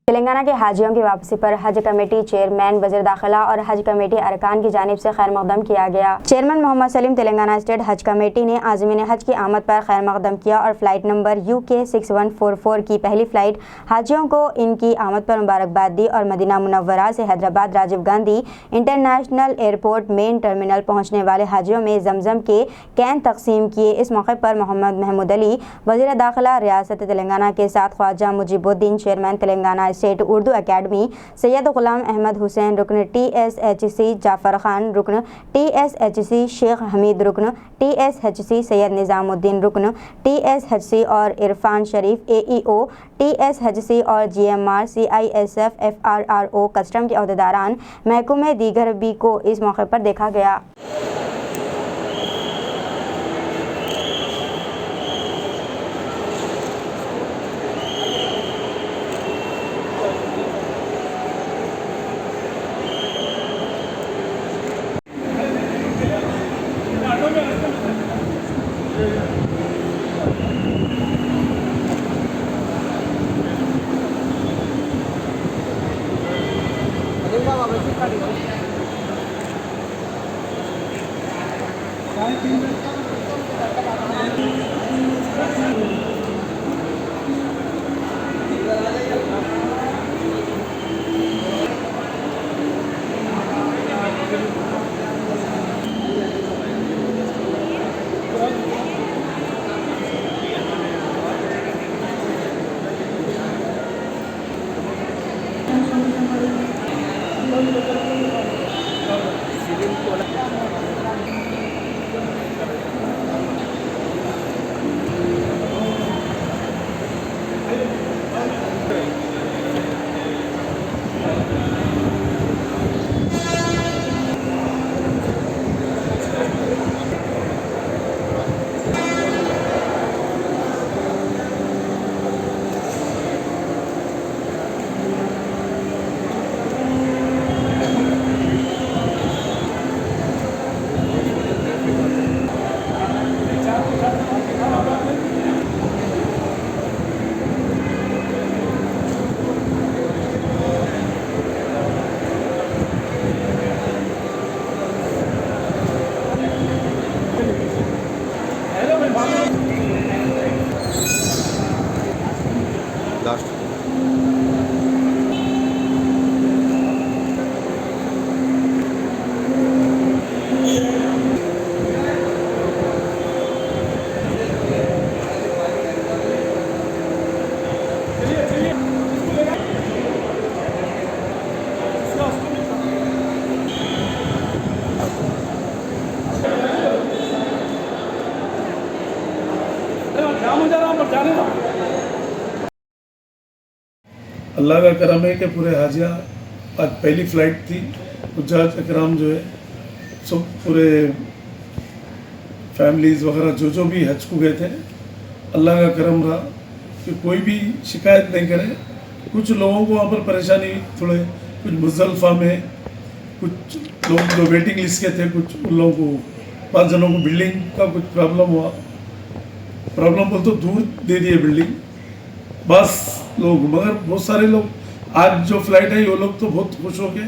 तेलंगाना के हाजियों की वापसी पर हज कमेटी चेयरमैन वज़ीर दाखिला और हज कमेटी अरकान की जानिब से खैर मकदम किया गया। चेयरमैन मोहम्मद सलीम तेलंगाना स्टेट हज कमेटी ने आज़मीन हज की आमद पर खैर मकदम किया और फ्लाइट नंबर UK 6144 की पहली फ़्लाइट हाजियों को इनकी आमद पर मुबारकबाद दी और मदीना मुनव्वरा से Hyderabad Rajiv Gandhi international airport main terminal पहुँचने वाले हाजियों में जमजम के कैन तकसीम किए। इस मौके पर मोहम्मद महमूद अली वज़ीर दाखिला रियासत तेलंगाना के साथ Khwaja Mujeebuddin chairman Telangana state Urdu academy, Syed Ghulam Ahmed Hussain रुकन TSHC, जाफ़र खान रुकन TSHC, शेख हमीद रुकन TSHC, सैयद निज़ामुद्दीन रुकन TSHC और इरफान शरीफ AEO TSHC और GMR CISF FRRO कस्टम के अहदेदारान महकमे दीगर भी को इस मौके पर देखा गया। अल्लाह का करम है कि पूरे हाजिया आज पहली फ़्लाइट थी। हुज्जाज इकराम जो है सब पूरे फैमिलीज़ वगैरह जो भी हज को गए थे, अल्लाह का करम रहा कि कोई भी शिकायत नहीं करे। कुछ लोगों को वहाँ पर परेशानी थोड़े, कुछ मुज़्दलिफ़ा में कुछ लोग जो वेटिंग लिस्ट के थे, कुछ उन लोगों को 5 जनों को बिल्डिंग का कुछ प्रॉब्लम हुआ। प्रॉब्लम बोल तो दूर दे दिए बिल्डिंग बस लोग, मगर बहुत सारे लोग आज जो फ्लाइट है वो लोग तो बहुत खुश हो गए,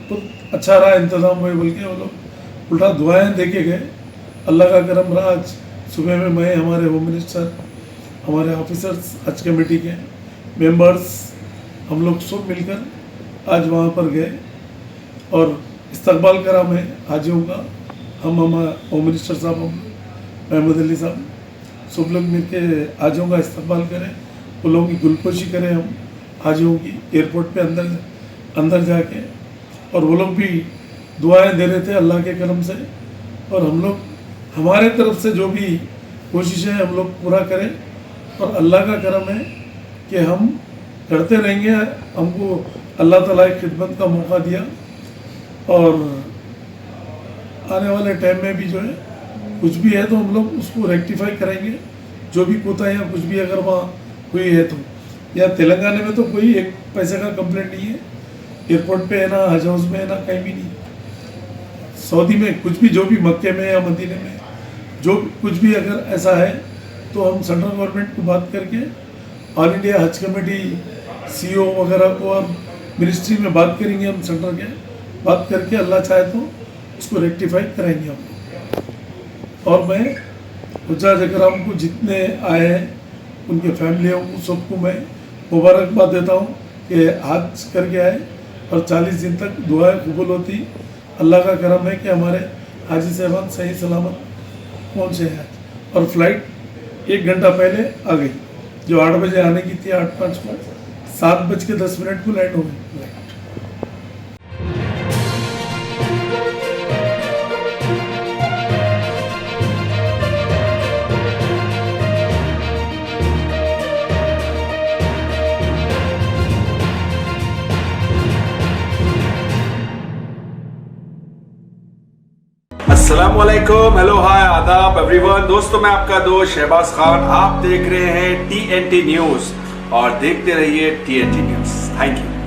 तो अच्छा रहा इंतज़ाम हुए बोल के वो लोग उल्टा दुआएं दे के गए। अल्लाह का करम रहा। आज सुबह में मैं, हमारे होम मिनिस्टर, हमारे ऑफिसर्स, हज कमेटी के मेंबर्स, हम लोग सब मिलकर आज वहाँ पर गए और इस्तकबाल करा मैं हाजियों का। हम हमारे होम मिनिस्टर साहब, महमूद अली साहब, सब लोग मिल के हाजियों का इस्तकबाल करें, उन लोगों की गुलपोशी करें हम हाजियों की एयरपोर्ट पे अंदर जाके। और वो लोग भी दुआएं दे रहे थे अल्लाह के करम से, और हम लोग हमारे तरफ से जो भी कोशिशें हम लोग पूरा करें, और अल्लाह का करम है कि हम करते रहेंगे। हमको अल्लाह ताला की खिदमत का मौका दिया, और आने वाले टाइम में भी जो है कुछ भी है तो हम लोग उसको रेक्टिफाई करेंगे। जो भी कोताहियाँ कुछ भी अगर वहाँ हुई है तो, या तेलंगाना में तो कोई एक पैसे का कंप्लेंट नहीं है, एयरपोर्ट पे है ना, हज हाउस में है ना, कहीं भी नहीं। सऊदी में कुछ भी, जो भी मक्के में या मदीने में जो कुछ भी अगर ऐसा है तो हम सेंट्रल गवर्नमेंट को बात करके ऑल इंडिया हज कमेटी CEO वगैरह को और मिनिस्ट्री में बात करेंगे हम सेंटर के, बात करके अल्लाह चाहे तो उसको रेक्टिफाई करेंगे हम। और मैं हुज्जाज इकराम को जितने आए हैं उनके फैमिलियों को सबको मैं मुबारकबाद देता हूँ कि हज करके आए और 40 दिन तक दुआएं कबूल होती। अल्लाह का करम है कि हमारे हाजी साहबान सही सलामत पहुँचे हैं और फ्लाइट 1 घंटा पहले आ गई। जो 8 बजे आने की थी 8:05 को 7:10 को लैंड हो गई फ्लाइट। अस्सलामुअलैकुम, हेलो, हाय, आदाब एवरीवन। दोस्तों, मैं आपका दोस्त शहबाज खान, आप देख रहे हैं TNT न्यूज और देखते रहिए TNT न्यूज। Thank you.